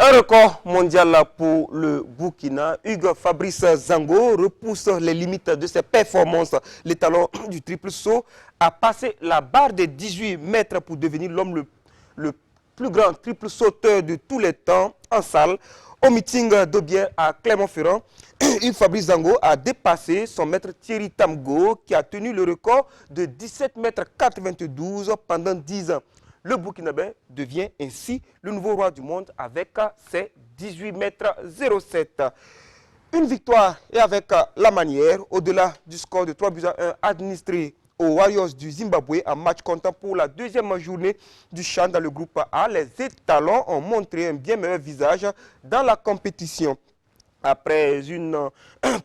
Un record mondial pour le Burkina. Hugues Fabrice Zango repousse les limites de ses performances. L'étalon du triple saut a passé la barre des 18 mètres pour devenir l'homme le plus grand triple sauteur de tous les temps en salle. Au meeting d'Aubière à Clermont-Ferrand, Hugues Fabrice Zango a dépassé son maître Thierry Tamgo qui a tenu le record de 17 mètres 92 pendant 10 ans. Le Burkinabé devient ainsi le nouveau roi du monde avec ses 18 mètres 07. Une victoire et avec la manière, au-delà du score de 3 buts à 1 administré aux Warriors du Zimbabwe en match comptant pour la deuxième journée du CHAN dans le groupe A, les étalons ont montré un bien meilleur visage dans la compétition. Après une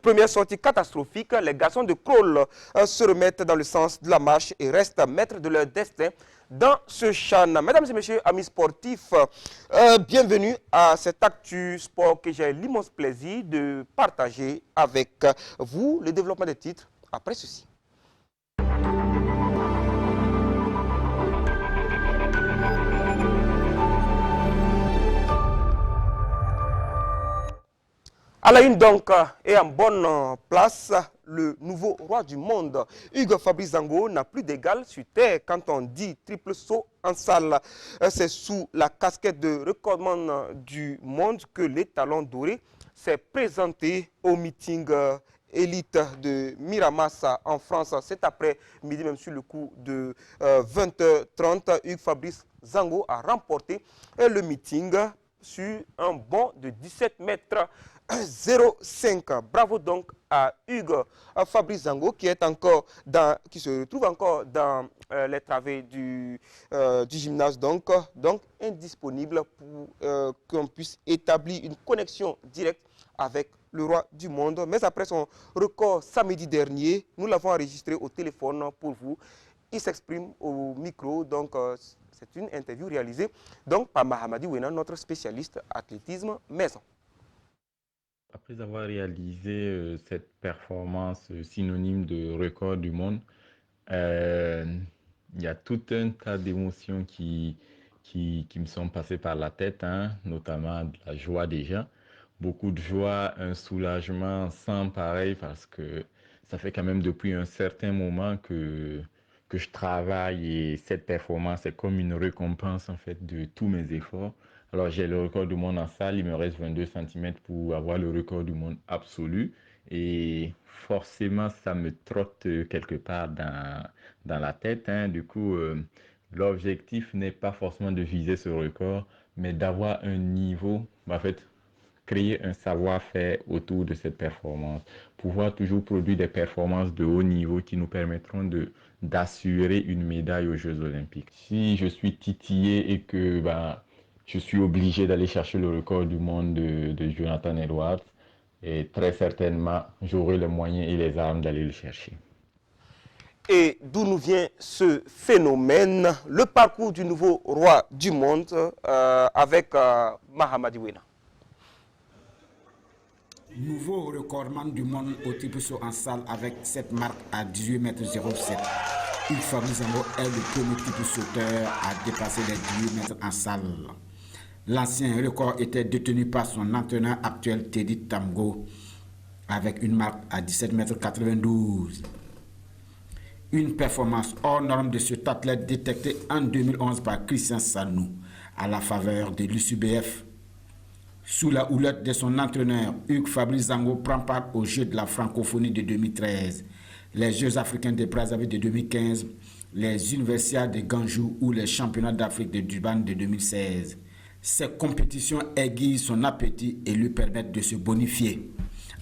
première sortie catastrophique, les garçons de Kroll se remettent dans le sens de la marche et restent maîtres de leur destin dans ce CHAN. Mesdames et messieurs, amis sportifs, bienvenue à cet Actu Sport que j'ai l'immense plaisir de partager avec vous. Le développement des titres après ceci. À la une donc et en bonne place, le nouveau roi du monde, Hugues Fabrice Zango, n'a plus d'égal sur terre quand on dit triple saut en salle. C'est sous la casquette de recordman du monde que l'étalon doré s'est présenté au meeting élite de Miramas en France. C'est après-midi, même sur le coup de 20h30, Hugues Fabrice Zango a remporté le meeting sur un bond de 17 mètres 05. Bravo donc à Hugues Fabrice Zango qui se retrouve encore dans les travées du gymnase, donc indisponible pour qu'on puisse établir une connexion directe avec le roi du monde. Mais après son record samedi dernier, nous l'avons enregistré au téléphone pour vous. Il s'exprime au micro, donc c'est une interview réalisée donc par Mahamadi Wena, notre spécialiste athlétisme maison. Après avoir réalisé cette performance synonyme de record du monde, il y a tout un tas d'émotions qui me sont passées par la tête, notamment de la joie déjà. Beaucoup de joie, un soulagement sans pareil parce que ça fait quand même depuis un certain moment que je travaille et cette performance est comme une récompense en fait de tous mes efforts. Alors j'ai le record du monde en salle, il me reste 22 cm pour avoir le record du monde absolu et forcément ça me trotte quelque part dans la tête. Du coup, l'objectif n'est pas forcément de viser ce record, mais d'avoir un niveau, en fait, créer un savoir-faire autour de cette performance, pouvoir toujours produire des performances de haut niveau qui nous permettront d'assurer une médaille aux Jeux Olympiques. Si je suis titillé et que je suis obligé d'aller chercher le record du monde de Jonathan Edwards, et très certainement, j'aurai les moyens et les armes d'aller le chercher. Et d'où nous vient ce phénomène, le parcours du nouveau roi du monde avec Mahamadi Wena. Nouveau recordman du monde au triple saut en salle avec cette marque à 18 mètres 07. Hugues Fabrice Zango est le premier triple sauteur à dépasser les 18 mètres en salle. L'ancien record était détenu par son entraîneur actuel Thierry Tamgo avec une marque à 17 mètres 92. Une performance hors norme de cet athlète détectée en 2011 par Christian Sanou à la faveur de l'UCBF. Sous la houlette de son entraîneur, Hugues Fabrice Zango prend part aux Jeux de la francophonie de 2013, les Jeux africains de Brazzaville de 2015, les Universiades de Ganjou ou les Championnats d'Afrique de Durban de 2016. Ces compétitions aiguisent son appétit et lui permettent de se bonifier.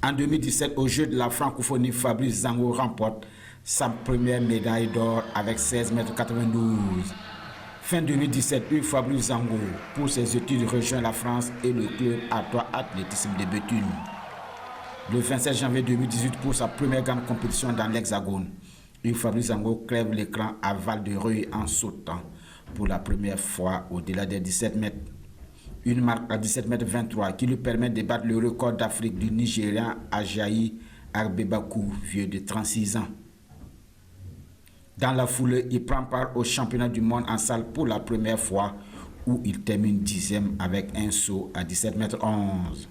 En 2017, aux Jeux de la francophonie, Fabrice Zango remporte sa première médaille d'or avec 16 mètres 92. Fin 2017, Hugues Fabrice Zango, pour ses études, rejoint la France et le club Artois Athlétisme de Béthune. Le 27 janvier 2018, pour sa première grande compétition dans l'Hexagone, Hugues Fabrice Zango crève l'écran à Val-de-Reuil en sautant pour la première fois au-delà des 17 mètres. Une marque à 17 mètres 23 qui lui permet de battre le record d'Afrique du Nigérian Ajayi Arbebakou, vieux de 36 ans. Dans la foulée, il prend part au championnat du monde en salle pour la première fois où il termine 10e avec un saut à 17 mètres 11.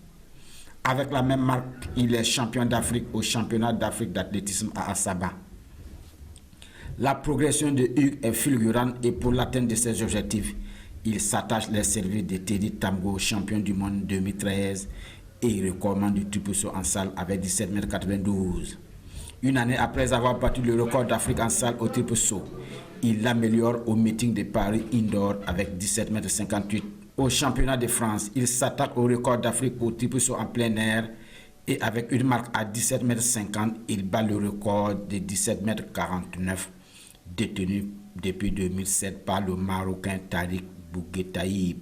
Avec la même marque, il est champion d'Afrique au championnat d'Afrique d'athlétisme à Asaba. La progression de Hugues est fulgurante et pour l'atteinte de ses objectifs, il s'attache les services de Teddy Tamgo, champion du monde 2013 et recordman du triple saut en salle avec 17,92 m. Une année après avoir battu le record d'Afrique en salle au triple saut, il l'améliore au meeting de Paris Indoor avec 17,58 m. Au championnat de France, il s'attaque au record d'Afrique au triple saut en plein air et avec une marque à 17,50 m, il bat le record de 17,49 m détenu depuis 2007 par le Marocain Tariq Bouguetaïb.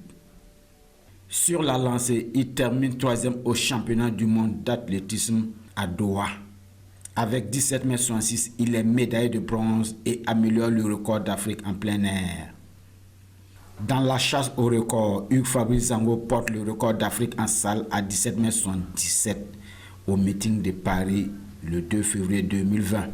Sur la lancée, il termine 3e au championnat du monde d'athlétisme à Doha. Avec 17,66 m, il est médaillé de bronze et améliore le record d'Afrique en plein air. Dans la chasse au record, Hugues Fabrice Zango porte le record d'Afrique en salle à 17,77 m au meeting de Paris le 2 février 2020.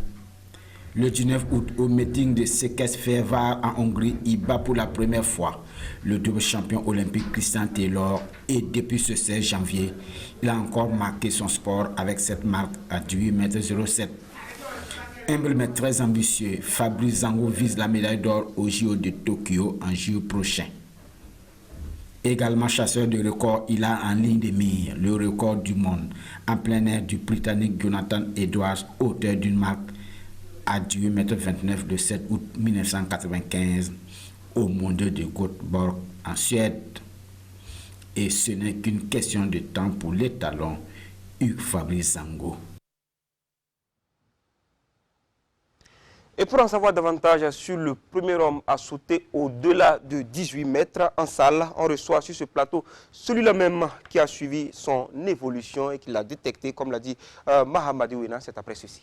Le 19 août, au meeting de Székesfehérvár en Hongrie, il bat pour la première fois le double champion olympique Christian Taylor et depuis ce 16 janvier, il a encore marqué son sport avec cette marque à 18,07 m. Humble mais très ambitieux, Fabrice Zango vise la médaille d'or au JO de Tokyo en juillet prochain. Également chasseur de records, il a en ligne de mire le record du monde en plein air du Britannique Jonathan Edwards, auteur d'une marque à 18,29 m le 7 août 1995 au mondial de Göteborg en Suède. Et ce n'est qu'une question de temps pour l'étalon Hugues Fabrice Zango. Et pour en savoir davantage sur le premier homme à sauter au-delà de 18 mètres en salle, on reçoit sur ce plateau celui-là même qui a suivi son évolution et qui l'a détecté, comme l'a dit Mahamadou Ouena, c'est après ceci.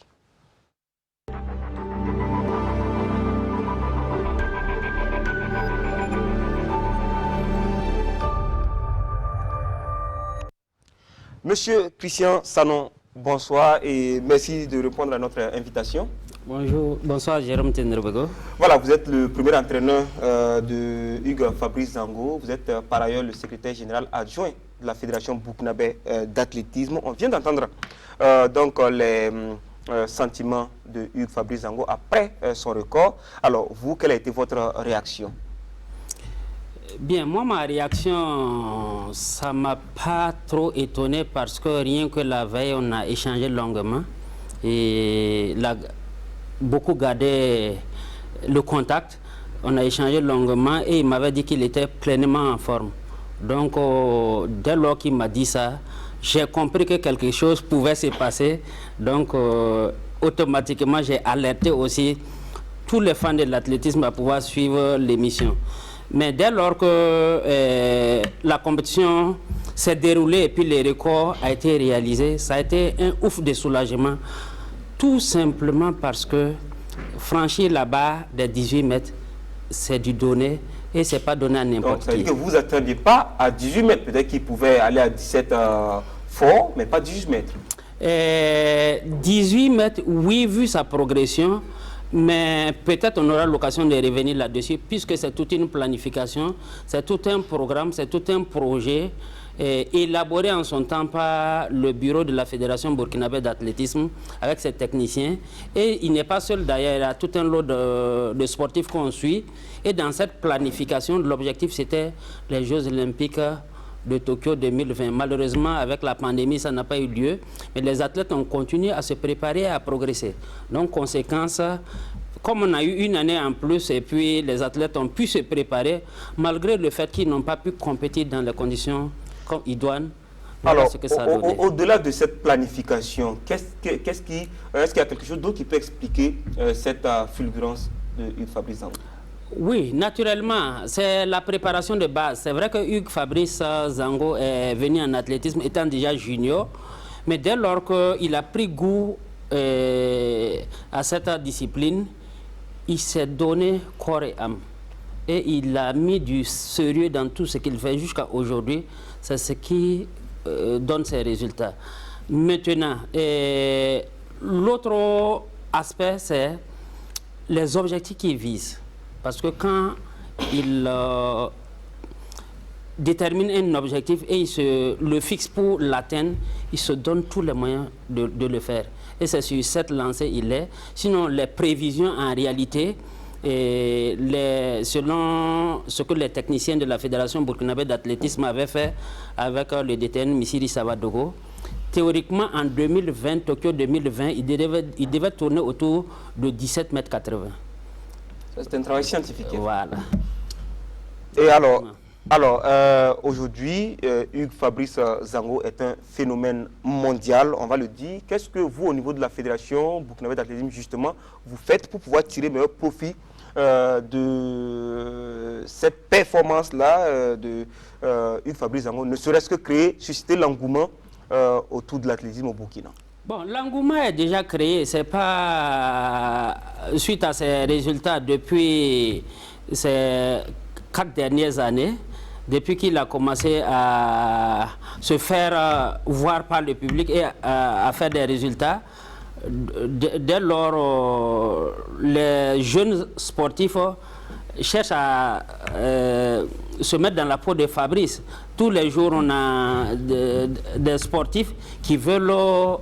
Monsieur Christian Sanon, bonsoir et merci de répondre à notre invitation. Bonjour, bonsoir Jérôme Tenderbego. Voilà, vous êtes le premier entraîneur de Hugues Fabrice Zango. Vous êtes par ailleurs le secrétaire général adjoint de la Fédération burkinabé d'athlétisme. On vient d'entendre donc les sentiments de Hugues Fabrice Zango après son record. Alors, vous, quelle a été votre réaction? Bien, moi, ma réaction, ça ne m'a pas trop étonné parce que rien que la veille, on a échangé longuement et beaucoup gardé le contact. On a échangé longuement et il m'avait dit qu'il était pleinement en forme. Donc, dès lors qu'il m'a dit ça, j'ai compris que quelque chose pouvait se passer. Donc, automatiquement, j'ai alerté aussi tous les fans de l'athlétisme à pouvoir suivre l'émission. Mais dès lors que la compétition s'est déroulée et puis le record a été réalisé, ça a été un ouf de soulagement. Tout simplement parce que franchir la barre des 18 mètres, c'est du donné et ce n'est pas donné à n'importe qui. Donc, ça veut dire que vous n'attendiez pas à 18 mètres. Peut-être qu'il pouvait aller à 17 fort, mais pas 18 mètres. 18 mètres, oui, vu sa progression. Mais peut-être on aura l'occasion de revenir là-dessus, puisque c'est toute une planification, c'est tout un programme, c'est tout un projet élaboré en son temps par le bureau de la Fédération burkinabé d'athlétisme avec ses techniciens. Et il n'est pas seul d'ailleurs, il y a tout un lot de sportifs qu'on suit. Et dans cette planification, l'objectif c'était les Jeux olympiques de Tokyo 2020. Malheureusement, avec la pandémie, ça n'a pas eu lieu. Mais les athlètes ont continué à se préparer et à progresser. Donc, conséquence, comme on a eu une année en plus et puis les athlètes ont pu se préparer, malgré le fait qu'ils n'ont pas pu compétir dans les conditions comme idoines. Alors, au-delà de cette planification, est-ce qu'il y a quelque chose d'autre qui peut expliquer cette fulgurance de Hugues Fabrice Zango? Oui, naturellement, c'est la préparation de base. C'est vrai que Hugues Fabrice Zango est venu en athlétisme étant déjà junior, mais dès lors qu'il a pris goût à cette discipline, il s'est donné corps et âme. Et il a mis du sérieux dans tout ce qu'il fait jusqu'à aujourd'hui. C'est ce qui donne ses résultats. Maintenant, l'autre aspect, c'est les objectifs qu'il vise. Parce que quand il détermine un objectif et il se le fixe pour l'atteindre, il se donne tous les moyens de le faire. Et c'est sur cette lancée il est. Sinon, les prévisions en réalité, selon ce que les techniciens de la Fédération burkinabé d'athlétisme avaient fait avec le DTN Missiri Savadogo, théoriquement en 2020, Tokyo 2020, il devait tourner autour de 17,80 mètres. C'est un travail scientifique. Voilà. Et aujourd'hui, Hugues Fabrice Zango est un phénomène mondial, on va le dire. Qu'est-ce que vous, au niveau de la Fédération burkinabé d'athlétisme, justement, vous faites pour pouvoir tirer meilleur profit de cette performance-là de Hugues Fabrice Zango, ne serait-ce que créer, susciter l'engouement autour de l'athlétisme au Burkina? Bon, l'engouement est déjà créé, c'est pas suite à ces résultats depuis ces 4 dernières années, depuis qu'il a commencé à se faire voir par le public et à faire des résultats. Dès lors, les jeunes sportifs cherchent à se mettre dans la peau de Fabrice. Tous les jours, on a des sportifs qui veulent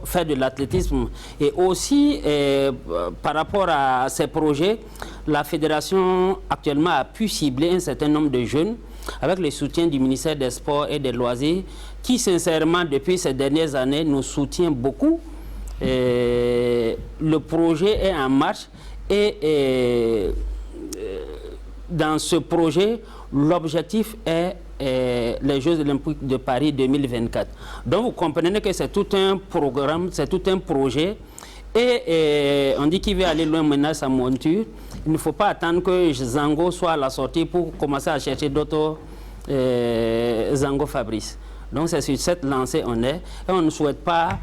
faire de l'athlétisme. Et aussi, par rapport à ces projets, la fédération actuellement a pu cibler un certain nombre de jeunes avec le soutien du ministère des Sports et des Loisirs, qui sincèrement, depuis ces dernières années, nous soutient beaucoup. Le projet est en marche et dans ce projet, l'objectif est les Jeux Olympiques de Paris 2024. Donc vous comprenez que c'est tout un programme, c'est tout un projet. Et on dit qu'il veut aller loin maintenant sa monture. Il ne faut pas attendre que Zango soit à la sortie pour commencer à chercher d'autres Zango Fabrice. Donc c'est sur cette lancée on est. Et on ne souhaite pas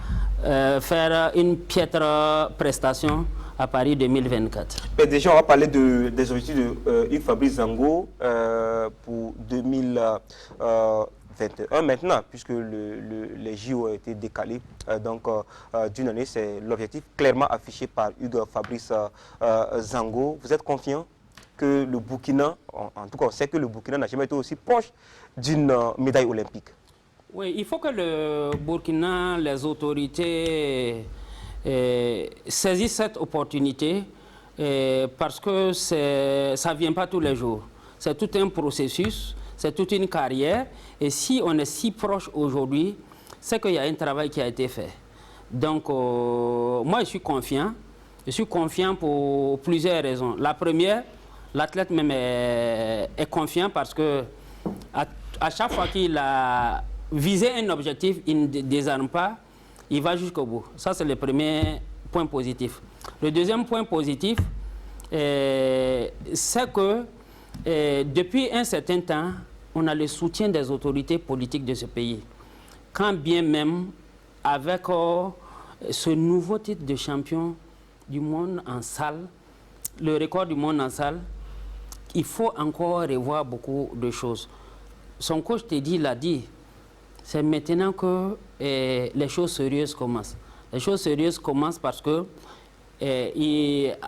faire une piètre prestation à Paris 2024. Mais déjà, on va parler des objectifs de Hugues Fabrice Zango pour 2021 maintenant, puisque les JO ont été décalés d'une année. C'est l'objectif clairement affiché par Hugues Fabrice Zango. Vous êtes confiant que le Burkina, en tout cas on sait que le Burkina n'a jamais été aussi proche d'une médaille olympique? Oui, il faut que le Burkina, les autorités saisissent cette opportunité parce que ça ne vient pas tous les jours. C'est tout un processus, c'est toute une carrière. Et si on est si proche aujourd'hui, c'est qu'il y a un travail qui a été fait. Donc, moi, je suis confiant. Je suis confiant pour plusieurs raisons. La première, l'athlète même est confiant parce que à chaque fois qu'il a visé un objectif, il ne désarme pas, il va jusqu'au bout. Ça, c'est le premier point positif. Le deuxième point positif, c'est que depuis un certain temps, on a le soutien des autorités politiques de ce pays. Quand bien même, avec ce nouveau titre de champion du monde en salle, le record du monde en salle, il faut encore revoir beaucoup de choses. Son coach Teddy l'a dit, c'est maintenant que les choses sérieuses commencent. Les choses sérieuses commencent parce que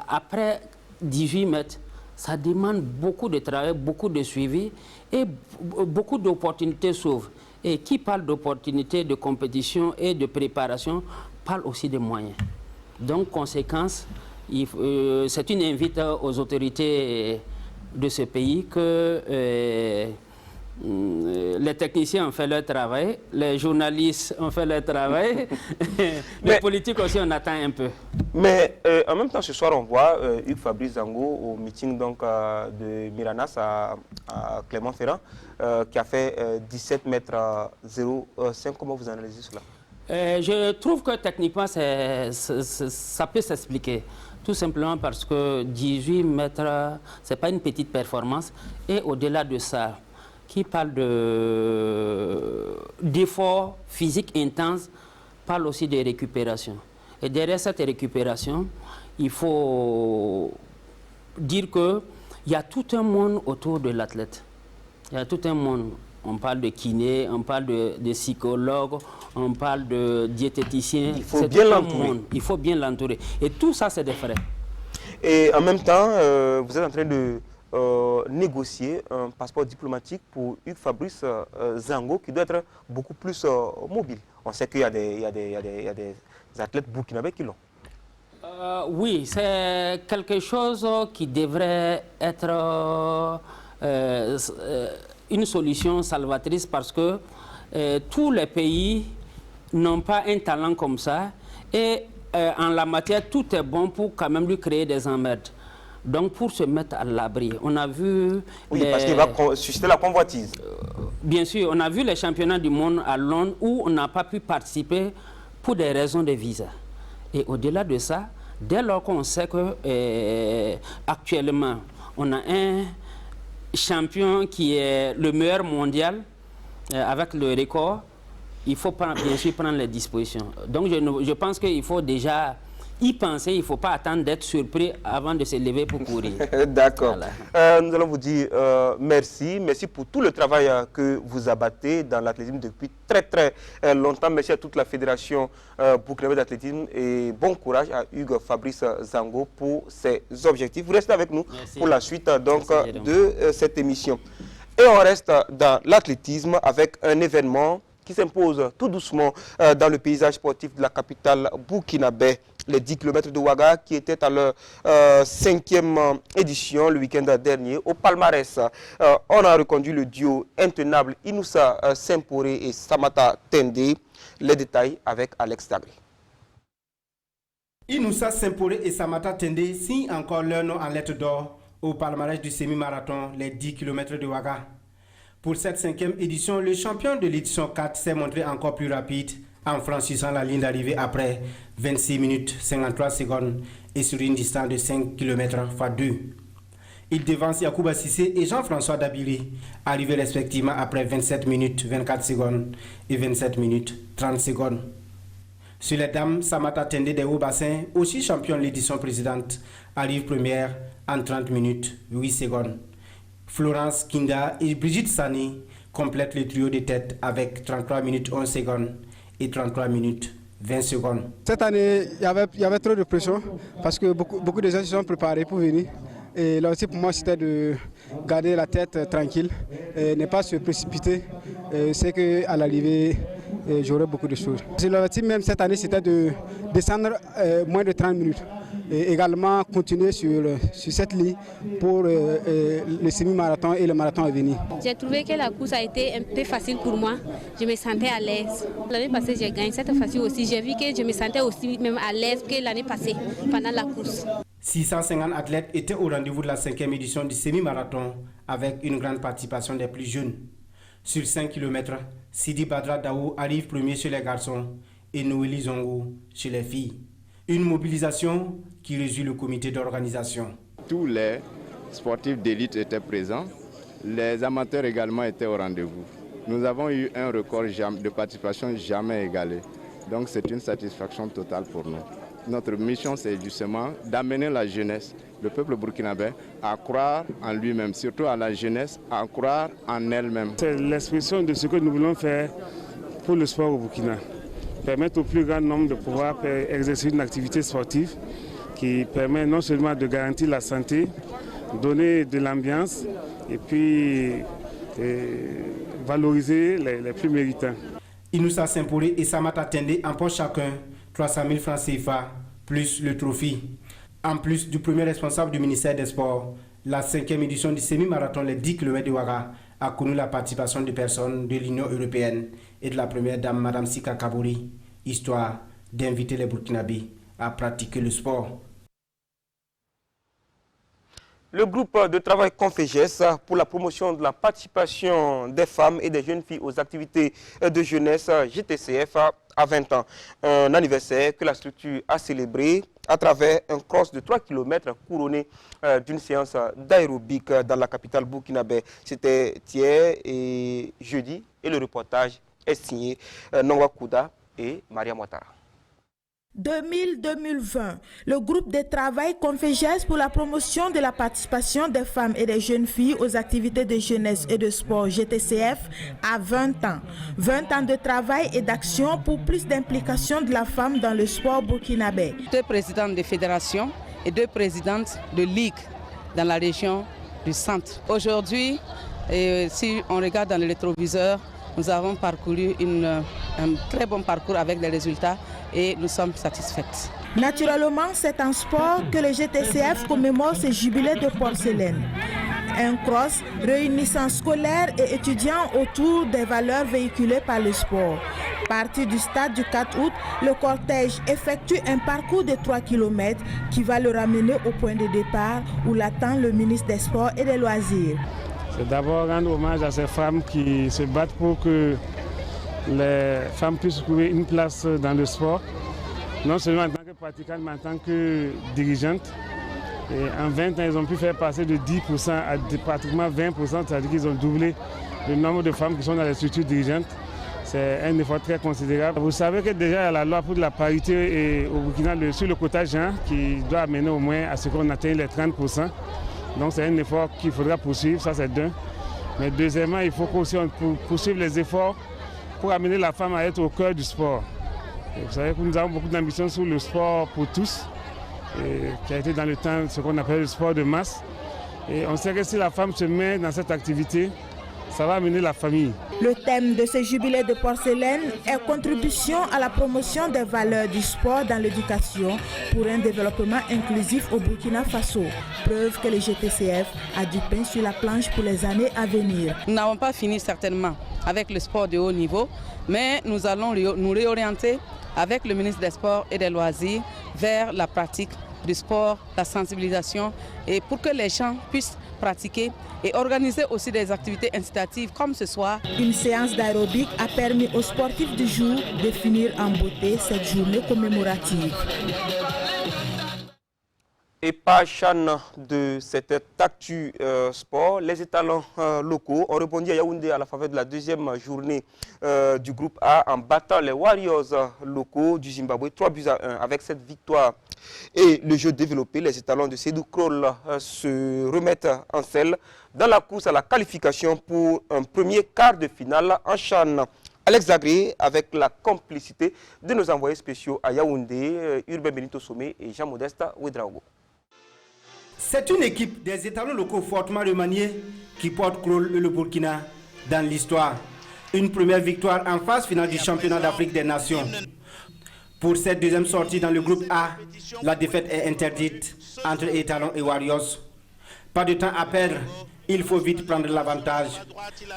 après 18 mètres, ça demande beaucoup de travail, beaucoup de suivi et beaucoup d'opportunités s'ouvrent. Et qui parle d'opportunités de compétition et de préparation parle aussi de moyens. Donc, conséquence, c'est une invite aux autorités de ce pays que les techniciens ont fait leur travail, les journalistes ont fait leur travail, les politiques aussi, on attend un peu. Mais en même temps, ce soir, on voit Hugues Fabrice Zango au meeting de Miranas à Clermont-Ferrand, qui a fait 17 mètres 0,5. Comment vous analysez cela? Je trouve que techniquement, ça peut s'expliquer. Tout simplement parce que 18 mètres, ce n'est pas une petite performance. Et au-delà de ça, qui parle d'efforts physiques intenses, parle aussi de récupération. Et derrière cette récupération, il faut dire qu'il y a tout un monde autour de l'athlète. Il y a tout un monde. On parle de kiné, on parle de psychologue, on parle de diététicien. Il faut bien l'entourer. Il faut bien l'entourer. Et tout ça, c'est des frais. Et en même temps, vous êtes en train négocier un passeport diplomatique pour Hugues Fabrice Zango qui doit être beaucoup plus mobile. On sait qu'il y a des athlètes burkinabés qui l'ont. Oui, c'est quelque chose qui devrait être une solution salvatrice parce que tous les pays n'ont pas un talent comme ça et en la matière, tout est bon pour quand même lui créer des emmerdes. Donc pour se mettre à l'abri, on a vu... Oui, parce qu'il va susciter la convoitise. Bien sûr, on a vu les championnats du monde à Londres où on n'a pas pu participer pour des raisons de visa. Et au-delà de ça, dès lors qu'on sait que actuellement, on a un champion qui est le meilleur mondial avec le record, il faut bien sûr prendre les dispositions. Donc je pense qu'il faut déjà y penser, il ne faut pas attendre d'être surpris avant de se lever pour courir. D'accord. Voilà. Nous allons vous dire merci. Merci pour tout le travail que vous abattez dans l'athlétisme depuis très longtemps. Merci à toute la fédération burkinabé d'athlétisme et bon courage à Hugues Fabrice Zango pour ses objectifs. Vous restez avec nous pour la suite donc, de cette émission. Et on reste dans l'athlétisme avec un événement qui s'impose tout doucement dans le paysage sportif de la capitale burkinabé. Les 10 km de Ouaga qui étaient à leur 5e édition le week-end dernier au palmarès. On a reconduit le duo intenable Inoussa Semporé et Samata Tende. Les détails avec Alex Dagri. Inoussa Semporé et Samata Tende signent encore leur nom en lettres d'or au palmarès du semi-marathon, les 10 km de Ouaga. Pour cette 5e édition, le champion de l'édition 4 s'est montré encore plus rapide en franchissant la ligne d'arrivée après 26 minutes 53 secondes et sur une distance de 5 km x 2. Il devance Yacouba Sissé et Jean-François Dabiri, arrivés respectivement après 27 minutes 24 secondes et 27 minutes 30 secondes. Sur les dames, Samata Tende des Hauts-Bassins, aussi champion de l'édition précédente, arrive première en 30 minutes 8 secondes. Florence Kinda et Brigitte Sani complètent le trio de tête avec 33 minutes 11 secondes et 33 minutes 20 secondes. Cette année, il y avait trop de pression parce que beaucoup de gens se sont préparés pour venir. Et là aussi pour moi c'était de garder la tête tranquille et ne pas se précipiter. C'est qu'à l'arrivée, j'aurai beaucoup de choses. L'objectif même cette année c'était de descendre moins de 30 minutes. Et également continuer sur cette ligne pour le semi-marathon et le marathon à venir. J'ai trouvé que la course a été un peu facile pour moi. Je me sentais à l'aise. L'année passée, j'ai gagné cette fois-ci aussi. J'ai vu que je me sentais aussi même à l'aise que l'année passée pendant la course. 650 athlètes étaient au rendez-vous de la 5e édition du semi-marathon avec une grande participation des plus jeunes. Sur 5 km, Sidi Badra Daou arrive premier chez les garçons et Noélie Zongo chez les filles. Une mobilisation qui résuit le comité d'organisation. Tous les sportifs d'élite étaient présents, les amateurs également étaient au rendez-vous. Nous avons eu un record de participation jamais égalé, donc c'est une satisfaction totale pour nous. Notre mission c'est justement d'amener la jeunesse, le peuple burkinabé, à croire en lui-même, surtout à la jeunesse, à croire en elle-même. C'est l'expression de ce que nous voulons faire pour le sport au Burkina. Permettre au plus grand nombre de pouvoir exercer une activité sportive qui permet non seulement de garantir la santé, donner de l'ambiance et puis valoriser les plus méritants. Inoussa Semporé et Samata Tende emportent chacun 300 000 francs CFA plus le trophée. En plus du premier responsable du ministère des Sports, la 5e édition du semi-marathon les 10 km de Ouaga a connu la participation de personnes de l'Union européenne et de la première dame Madame Sika Kabouri, histoire d'inviter les Burkinabés à pratiquer le sport. Le groupe de travail Conféges pour la promotion de la participation des femmes et des jeunes filles aux activités de jeunesse GTCF à 20 ans. Un anniversaire que la structure a célébré à travers un cross de 3 km couronné d'une séance d'aérobic dans la capitale burkinabé. C'était hier et jeudi et le reportage est signé Nongwa Kouda et Maria Ouattara. 2000-2020, le groupe de travail Conféges pour la promotion de la participation des femmes et des jeunes filles aux activités de jeunesse et de sport GTCF a 20 ans. 20 ans de travail et d'action pour plus d'implication de la femme dans le sport burkinabé. 2 présidentes de fédération et 2 présidentes de ligue dans la région du centre. Aujourd'hui, si on regarde dans le rétroviseur, nous avons parcouru un très bon parcours avec des résultats et nous sommes satisfaites. Naturellement, c'est en sport que le GTCF commémore ce jubilé de porcelaine. Un cross réunissant scolaires et étudiants autour des valeurs véhiculées par le sport. Parti du stade du 4 août, le cortège effectue un parcours de 3 km qui va le ramener au point de départ où l'attend le ministre des Sports et des Loisirs. C'est d'abord rendre hommage à ces femmes qui se battent pour que les femmes puissent trouver une place dans le sport, non seulement en tant que pratiquante, mais en tant que dirigeante. Et en 20 ans, ils ont pu faire passer de 10% à pratiquement 20%, c'est-à-dire qu'ils ont doublé le nombre de femmes qui sont dans les structures dirigeantes. C'est un effort très considérable. Vous savez que déjà il y a la loi pour la parité au Burkina sur le quota genre qui doit amener au moins à ce qu'on atteigne les 30%. Donc c'est un effort qu'il faudra poursuivre, ça c'est d'un. Mais deuxièmement, il faut aussi poursuivre les efforts pour amener la femme à être au cœur du sport. Et vous savez que nous avons beaucoup d'ambition sur le sport pour tous, qui a été dans le temps ce qu'on appelle le sport de masse. Et on sait que si la femme se met dans cette activité, ça va amener la famille. Le thème de ce jubilé de porcelaine est contribution à la promotion des valeurs du sport dans l'éducation pour un développement inclusif au Burkina Faso. Preuve que le GTCF a du pain sur la planche pour les années à venir. Nous n'avons pas fini certainement avec le sport de haut niveau, mais nous allons nous réorienter avec le ministre des Sports et des Loisirs vers la pratique du sport, la sensibilisation et pour que les gens puissent pratiquer et organiser aussi des activités incitatives comme ce soir. Une séance d'aérobic a permis aux sportifs du jour de finir en beauté cette journée commémorative. Et pas Chan de cette actu sport, les étalons locaux ont répondu à Yaoundé à la faveur de la deuxième journée du groupe A en battant les Warriors locaux du Zimbabwe 3-1 avec cette victoire. Et le jeu développé, les étalons de Sédou Kroll se remettent en selle dans la course à la qualification pour un premier quart de finale en Chan. Alex Zagré avec la complicité de nos envoyés spéciaux à Yaoundé, Urbain Benito Somé et Jean-Modeste Ouedraogo. C'est une équipe des étalons locaux fortement remaniés qui porte Kroll et le Burkina dans l'histoire. Une première victoire en phase finale du championnat d'Afrique des Nations. Pour cette deuxième sortie dans le groupe A, la défaite est interdite entre étalons et Warriors. Pas de temps à perdre, il faut vite prendre l'avantage.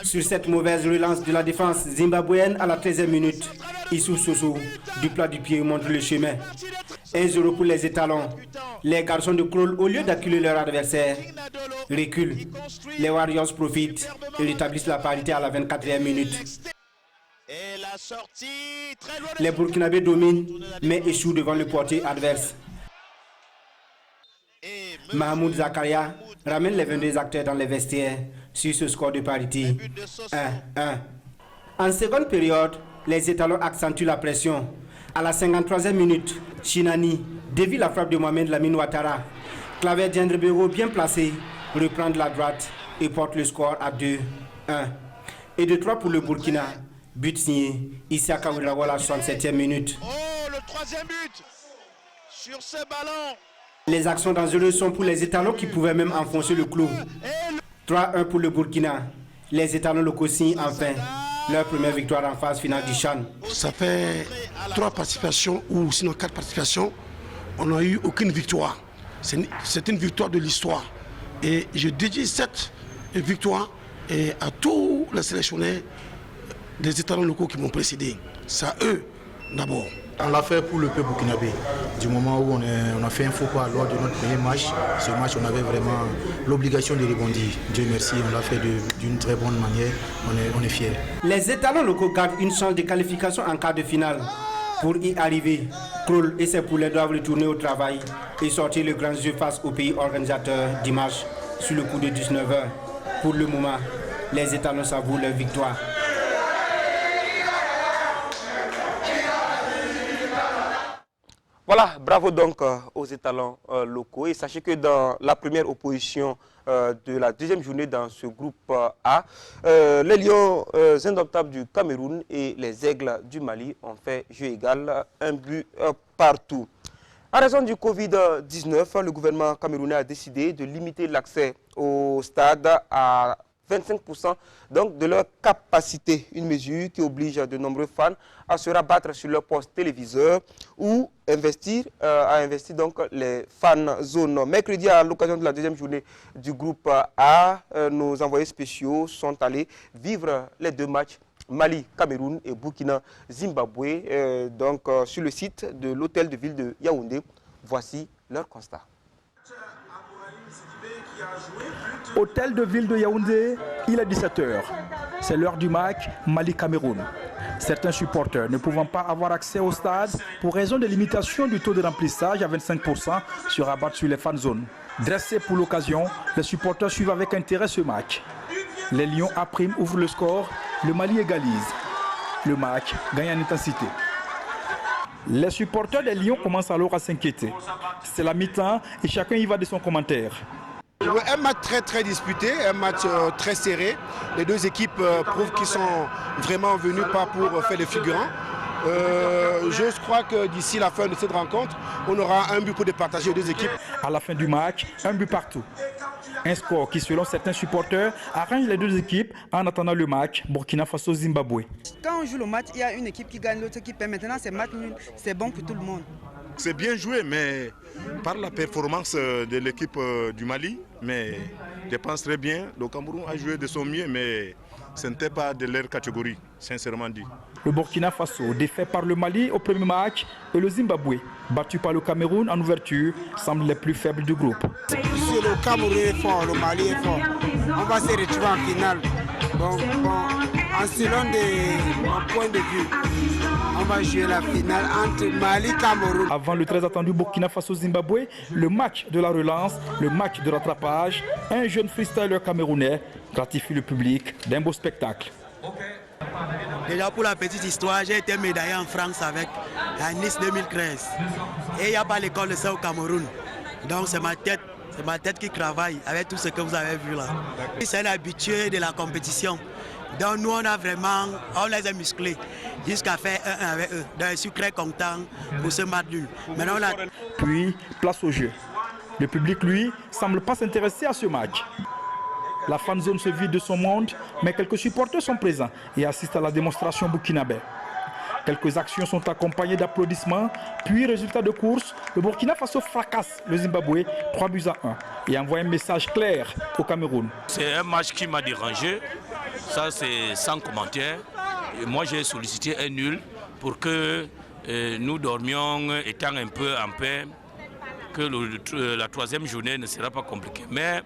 Sur cette mauvaise relance de la défense zimbabwéenne à la 13e minute, Issou Soso, du plat du pied, montre le chemin. 1-0 pour les étalons. Les garçons de Kroll, au lieu d'acculer leur adversaire, reculent. Les Warriors profitent et rétablissent la parité à la 24e minute. Les Burkinabés dominent, mais échouent devant le portier adverse. Mahmoud Zakaria ramène les 22 acteurs dans les vestiaires sur ce score de parité 1-1. En seconde période, les étalons accentuent la pression. À la 53e minute, Chinani dévie la frappe de Mohamed Lamine Ouattara. Claver Diendrebero, bien placé, reprend de la droite et porte le score à 2-1. Et de 3 pour le Burkina. But signé Issaka Ouedraogo à la 67e minute. Oh, le troisième but sur ce ballon. Les actions dangereuses sont pour les étalons qui pouvaient même enfoncer le clou. 3-1 pour le Burkina. Les étalons locaux signent enfin leur première victoire en phase finale du Chan. Ça fait 3 participations ou sinon 4 participations. On n'a eu aucune victoire. C'est une victoire de l'histoire. Et je dédie cette victoire à tous les sélectionneurs des étalons locaux qui m'ont précédé. C'est à eux d'abord. On l'a fait pour le peuple burkinabé. Du moment où on a fait un faux pas lors de notre premier match, ce match on avait vraiment l'obligation de rebondir. Dieu merci, on l'a fait d'une très bonne manière, on est fiers. Les étalons locaux gardent une chance de qualification en quart de finale. Pour y arriver, Kroll et ses poulets doivent retourner au travail et sortir le grand jeu face au pays organisateur dimanche sur le coup de 19h. Pour le moment, les étalons savourent leur victoire. Voilà, bravo donc aux étalons locaux. Et sachez que dans la première opposition de la deuxième journée dans ce groupe A, les Lions indomptables du Cameroun et les Aigles du Mali ont fait jeu égal, un but partout. En raison du Covid-19, le gouvernement camerounais a décidé de limiter l'accès au stade à 25% donc de leur capacité. Une mesure qui oblige de nombreux fans à se rabattre sur leur poste téléviseur ou à investir donc les fan zones. Mercredi, à l'occasion de la deuxième journée du groupe A, nos envoyés spéciaux sont allés vivre les deux matchs Mali, Cameroun et Burkina-Zimbabwe sur le site de l'hôtel de ville de Yaoundé. Voici leur constat. Hôtel de ville de Yaoundé, il est 17h. C'est l'heure du match Mali-Cameroun. Certains supporters ne pouvant pas avoir accès au stade pour raison de limitation du taux de remplissage à 25% se rabattent sur les fan zones. Dressés pour l'occasion, les supporters suivent avec intérêt ce match. Les Lions à prime ouvrent le score, le Mali égalise. Le match gagne en intensité. Les supporters des Lions commencent alors à s'inquiéter. C'est la mi-temps et chacun y va de son commentaire. Un match très disputé, un match très serré. Les deux équipes prouvent qu'ils sont vraiment venus pas pour faire des figurants. Je crois que d'ici la fin de cette rencontre, on aura un but pour départager les deux équipes. À la fin du match, un but partout. Un score qui, selon certains supporters, arrange les deux équipes en attendant le match Burkina Faso-Zimbabwe. Quand on joue le match, il y a une équipe qui gagne, l'autre équipe perd. Maintenant, c'est match nul, c'est bon pour tout le monde. C'est bien joué, mais par la performance de l'équipe du Mali, mais je pense très bien. Le Cameroun a joué de son mieux, mais ce n'était pas de leur catégorie, sincèrement dit. Le Burkina Faso, défait par le Mali au premier match, et le Zimbabwe, battu par le Cameroun en ouverture, semblent les plus faibles du groupe. Si le Cameroun est fort, le Mali est fort, on va se retrouver en finale. Donc, en selon mon point de vue, on va jouer la finale entre Mali et Cameroun. Avant le très attendu Burkina Faso-Zimbabwe, le match de la relance, le match de rattrapage, un jeune freestyler camerounais gratifie le public d'un beau spectacle. Déjà pour la petite histoire, j'ai été médaillé en France avec à Nice 2013. Et il n'y a pas l'école de ça au Cameroun. Donc c'est ma tête qui travaille avec tout ce que vous avez vu là. C'est un habitué de la compétition. Donc nous on les a musclés jusqu'à faire 1-1 avec eux. Donc je suis très content pour ce match nul. Puis place au jeu. Le public lui semble pas s'intéresser à ce match. La fan zone se vide de son monde, mais quelques supporters sont présents et assistent à la démonstration burkinabé. Quelques actions sont accompagnées d'applaudissements, puis résultat de course, le Burkina Faso fracasse le Zimbabwe 3-1 et envoie un message clair au Cameroun. C'est un match qui m'a dérangé, ça c'est sans commentaire. Et moi j'ai sollicité un nul pour que nous dormions étant un peu en paix, que la troisième journée ne sera pas compliquée. Mais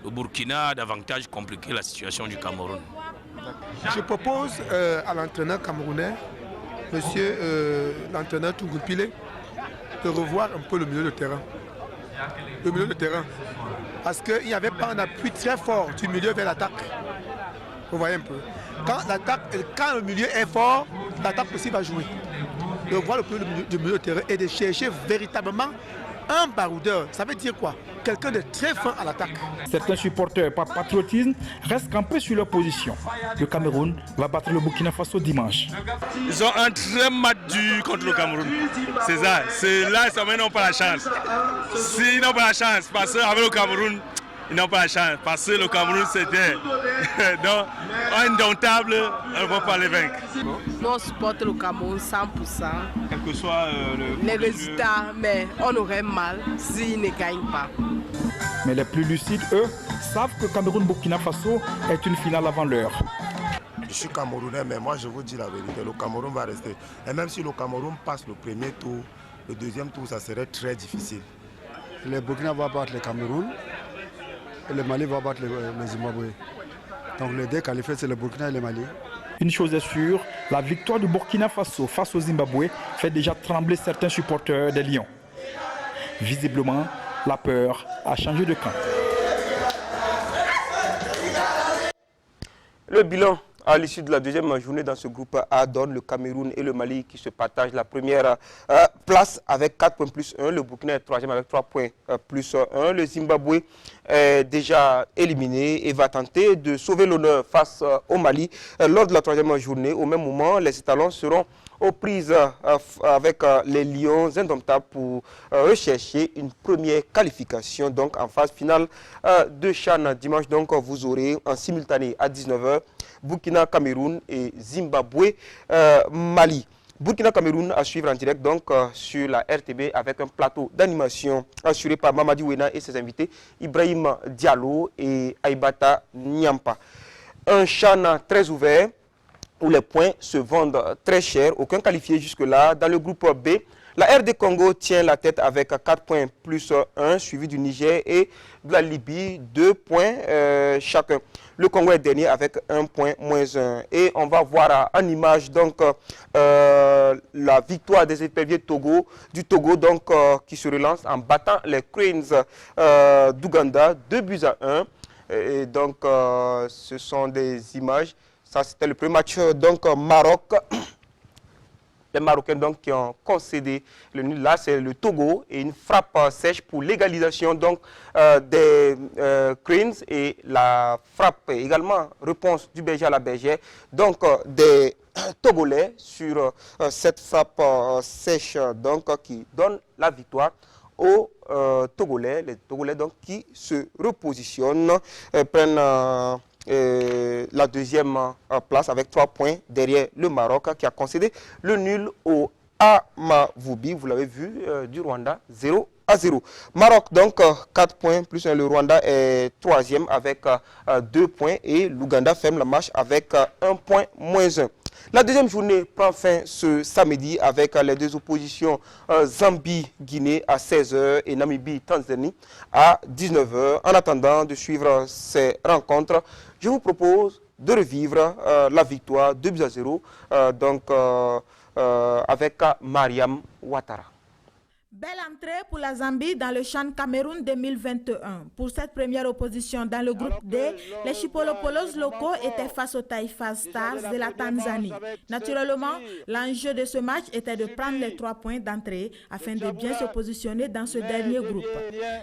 le Burkina a davantage compliqué la situation du Cameroun. Je propose à l'entraîneur camerounais, monsieur l'entraîneur Tougoupile, de revoir un peu le milieu de terrain. Le milieu de terrain. Parce qu'il n'y avait pas un appui très fort du milieu vers l'attaque. Vous voyez un peu. Quand le milieu est fort, l'attaque aussi va jouer. De voir le milieu de terrain et de chercher véritablement un baroudeur. Ça veut dire quoi? Quelqu'un de très fin à l'attaque. Certains supporters, par patriotisme, restent campés sur leur position. Le Cameroun va battre le Burkina Faso dimanche. Ils ont un très match dur contre le Cameroun. C'est ça. C'est là, ils n'ont pas la chance. S'ils n'ont pas la chance, parce qu'avec le Cameroun, ils n'ont pas la chance. Parce que le Cameroun, c'était donc indomptable, on ne va pas les vaincre. Nous, on supporte le Cameroun 100%. Quel que soit les résultats, mais on aurait mal s'ils ne gagnent pas. Mais les plus lucides, eux, savent que Cameroun-Burkina Faso est une finale avant l'heure. Je suis Camerounais, mais moi je vous dis la vérité, le Cameroun va rester. Et même si le Cameroun passe le premier tour, le deuxième tour, ça serait très difficile. Le Burkina va battre le Cameroun et le Mali va battre le Zimbabwe. Donc les deux qualifiés, c'est le Burkina et le Mali. Une chose est sûre, la victoire du Burkina Faso face au Zimbabwe fait déjà trembler certains supporters des Lions. Visiblement, la peur a changé de camp. Le bilan à l'issue de la deuxième journée dans ce groupe A donne le Cameroun et le Mali qui se partagent la première place avec 4 points plus 1. Le Burkina est troisième avec 3 points plus 1. Le Zimbabwe est déjà éliminé et va tenter de sauver l'honneur face au Mali lors de la troisième journée. Au même moment, les étalons seront aux prises avec les Lions indomptables pour rechercher une première qualification donc en phase finale de CHAN. Dimanche donc vous aurez en simultané à 19h Burkina, Cameroun et Zimbabwe, Mali. Burkina Cameroun à suivre en direct donc sur la RTB avec un plateau d'animation assuré par Mamadi Wena et ses invités Ibrahim Diallo et Aibata Nyampa. Un CHAN très ouvert où les points se vendent très cher, aucun qualifié jusque-là. Dans le groupe B, la RD Congo tient la tête avec 4 points plus 1, suivi du Niger et de la Libye, 2 points chacun. Le Congo est dernier avec 1 point moins 1. Et on va voir en image donc la victoire des éperviers du Togo donc, qui se relance en battant les Cranes d'Ouganda, 2-1. Et donc ce sont des images. Ça c'était le premier match donc Maroc. Les Marocains donc qui ont concédé le nul. Là, c'est le Togo et une frappe sèche pour l'égalisation donc des Cranes et la frappe également réponse du berger à la bergère. Donc des Togolais sur cette frappe sèche donc qui donne la victoire aux Togolais. Les Togolais donc qui se repositionnent, prennent la deuxième place avec 3 points derrière le Maroc qui a concédé le nul au Amavoubi, vous l'avez vu, du Rwanda, 0-0. Maroc donc 4 points plus 1, le Rwanda est 3e avec 2 points et l'Ouganda ferme la marche avec 1 point moins 1. La deuxième journée prend fin ce samedi avec les deux oppositions Zambie-Guinée à 16h et Namibie-Tanzanie à 19h. En attendant de suivre ces rencontres, je vous propose de revivre la victoire 2-0 avec Mariam Ouattara. Belle entrée pour la Zambie dans le CHAN Cameroun 2021. Pour cette première opposition dans le groupe D, les Chipolopolos locaux étaient face aux Taifa Stars de la Tanzanie. Naturellement, l'enjeu de ce match était de prendre les 3 points d'entrée afin de bien se positionner dans ce dernier groupe.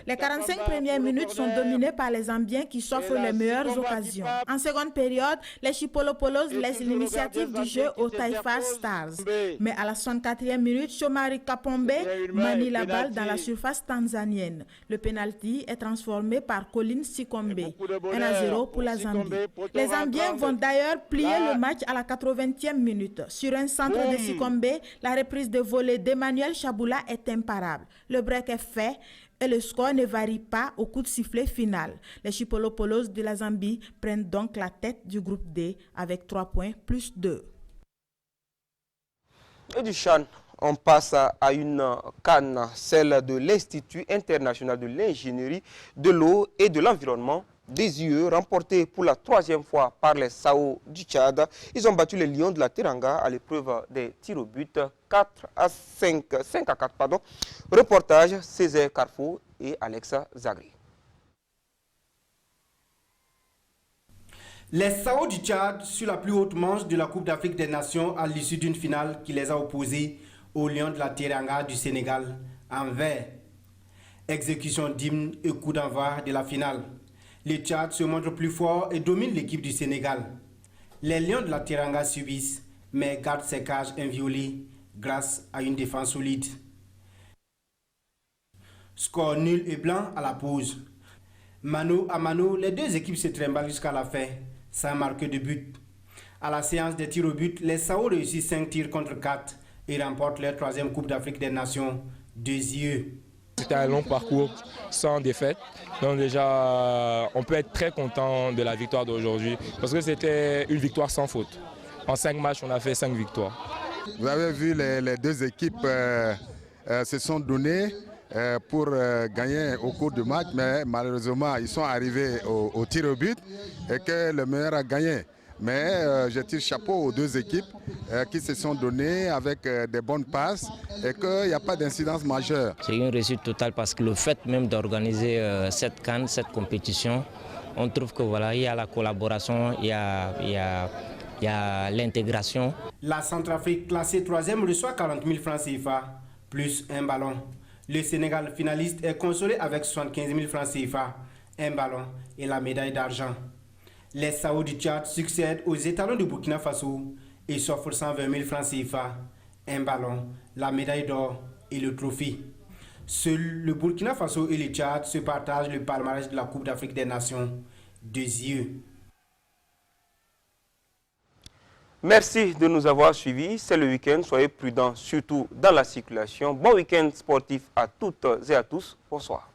Les 45 premières minutes sont dominées par les Zambiens qui s'offrent les meilleures occasions. En seconde période, les Chipolopolos laissent l'initiative du jeu aux Taifa Stars. Mais à la 64e minute, Shomari Kapombe manie la balle dans la surface tanzanienne. Le penalty est transformé par Colin Sikombe. 1-0 pour la Zambie. Les Zambiens vont d'ailleurs plier le match à la 80e minute. Sur un centre de Sikombe, la reprise de volée d'Emmanuel Chaboula est imparable. Le break est fait et le score ne varie pas au coup de sifflet final. Les Chipolopolos de la Zambie prennent donc la tête du groupe D avec 3 points plus 2. Et du CHAN, on passe à une canne, celle de l'Institut international de l'ingénierie de l'eau et de l'environnement, des IE, remportée pour la 3e fois par les Sao du Tchad. Ils ont battu les Lions de la Teranga à l'épreuve des tirs au but 5 à 4. Reportage Césaire Carrefour et Alexa Zagri. Les Sao du Tchad sur la plus haute manche de la Coupe d'Afrique des Nations à l'issue d'une finale qui les a opposés aux Lions de la Teranga du Sénégal en vert. Exécution d'hymne et coup d'envoi de la finale. Le Tchad se montre plus fort et domine l'équipe du Sénégal. Les Lions de la Teranga subissent mais gardent ses cages inviolées grâce à une défense solide. Score nul et blanc à la pause. Mano à mano, les deux équipes se trimballent jusqu'à la fin sans marquer de but. À la séance des tirs au but, les Sao réussissent 5 tirs contre 4 et remportent leur 3e Coupe d'Afrique des Nations, 2 IE. C'était un long parcours sans défaite, donc déjà on peut être très content de la victoire d'aujourd'hui parce que c'était une victoire sans faute. En 5 matchs, on a fait 5 victoires. Vous avez vu les deux équipes se sont données pour gagner au cours du match, mais malheureusement ils sont arrivés au tir au but et que le meilleur a gagné. Mais je tire chapeau aux deux équipes qui se sont données avec des bonnes passes et qu'il n'y a pas d'incidence majeure. C'est une réussite totale parce que le fait même d'organiser cette CAN, cette compétition, on trouve que voilà, il y a la collaboration, il y a l'intégration. La Centrafrique classée 3e reçoit 40 000 francs CFA plus un ballon. Le Sénégal finaliste est consolé avec 75 000 francs CFA, un ballon et la médaille d'argent. Les Sao du Tchad succèdent aux étalons du Burkina Faso et s'offrent 120 000 francs CFA un ballon, la médaille d'or et le trophée. Seuls le Burkina Faso et le Tchad se partagent le palmarès de la Coupe d'Afrique des Nations. 2 yeux. Merci de nous avoir suivis. C'est le week-end. Soyez prudents, surtout dans la circulation. Bon week-end sportif à toutes et à tous. Bonsoir.